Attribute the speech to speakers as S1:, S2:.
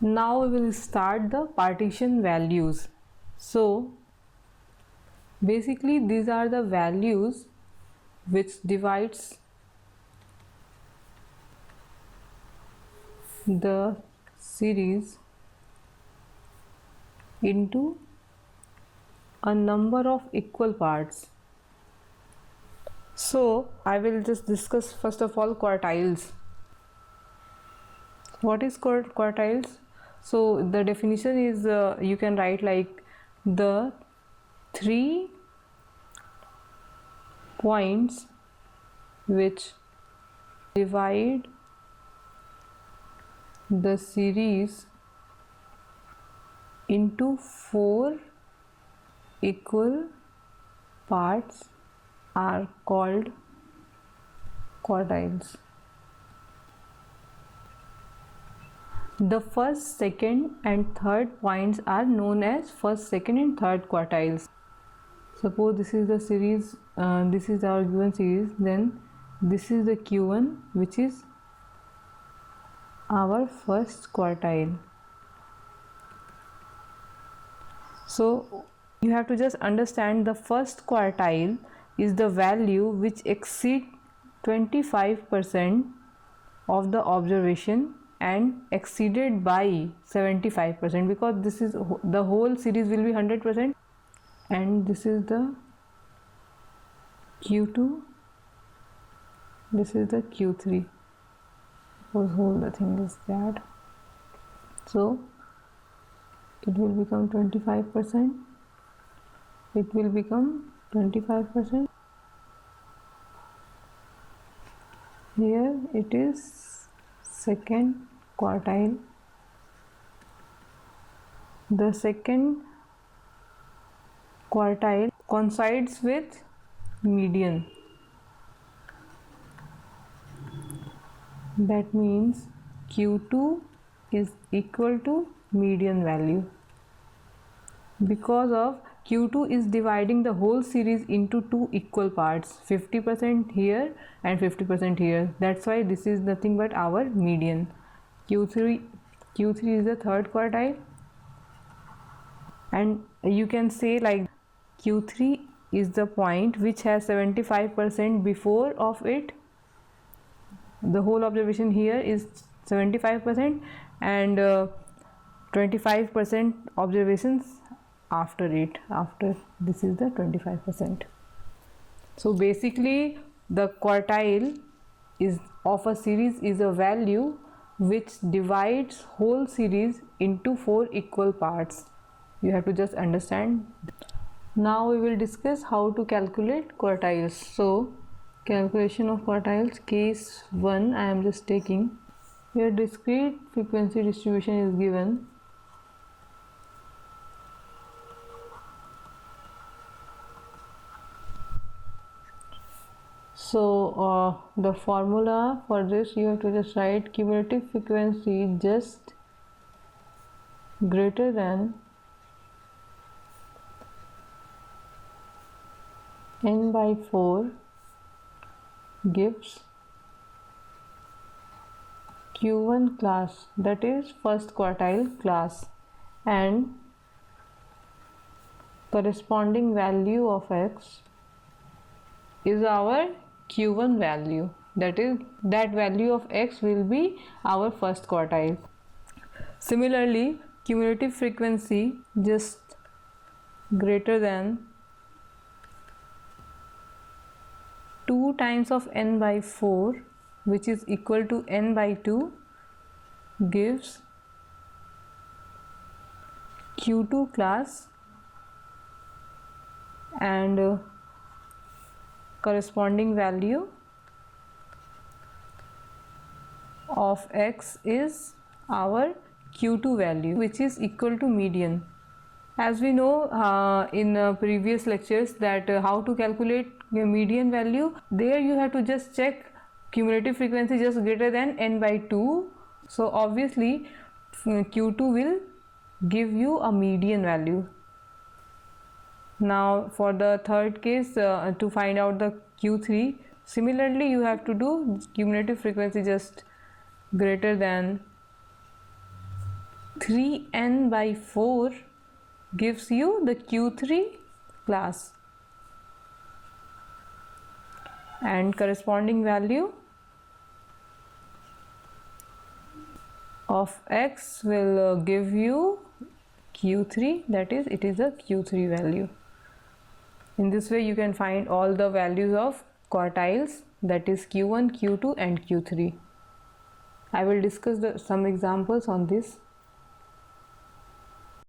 S1: Now we will start the partition values. So basically these are the values which divides the series into a number of equal parts. So I will just discuss first of all quartiles. What is quartiles? So the definition is you can write like the 3 points which divide the series into 4 equal parts are called quartiles. The first, second and third points are known as first, second and third quartiles. Suppose this is the series, this is our given series, then this is the Q1 which is our first quartile. So you have to just understand the first quartile is the value which exceeds 25% of the observation and exceeded by 75%, because this is the whole series will be 100%, and this is the Q2, this is the Q3. Suppose whole the thing is that, so it will become 25%, it will become 25%, here it is second quartile. The second quartile coincides with median. That means Q2 is equal to median value, because of Q2 is dividing the whole series into 2 equal parts, 50% here and 50% here. That's why this is nothing but our median. Q3 is the third quartile, and you can say like Q3 is the point which has 75% before of it. The whole observation here is 75% and 25% observations after it, after this is the 25%. So basically the quartile is of a series is a value which divides whole series into 4 equal parts. You have to just understand. Now we will discuss how to calculate quartiles. So calculation of quartiles, case 1 I am just taking. Here discrete frequency distribution is given. So the formula for this, you have to just write cumulative frequency just greater than n by 4 gives Q1 class, that is first quartile class, and corresponding value of x is our Q1 value, that is that value of x will be our first quartile. Similarly, cumulative frequency just greater than 2 times of n by 4, which is equal to n by 2, gives Q2 class, and corresponding value of x is our Q2 value, which is equal to median. As we know in previous lectures that how to calculate median value, there you have to just check cumulative frequency just greater than n by 2. So obviously Q2 will give you a median value. Now for the third case, to find out the Q3, similarly you have to do cumulative frequency just greater than 3n by 4 gives you the Q3 class, and corresponding value of x will give you Q3, that is, it is a Q3 value. In this way you can find all the values of quartiles, that is Q1, Q2 and Q3. I will discuss some examples on this.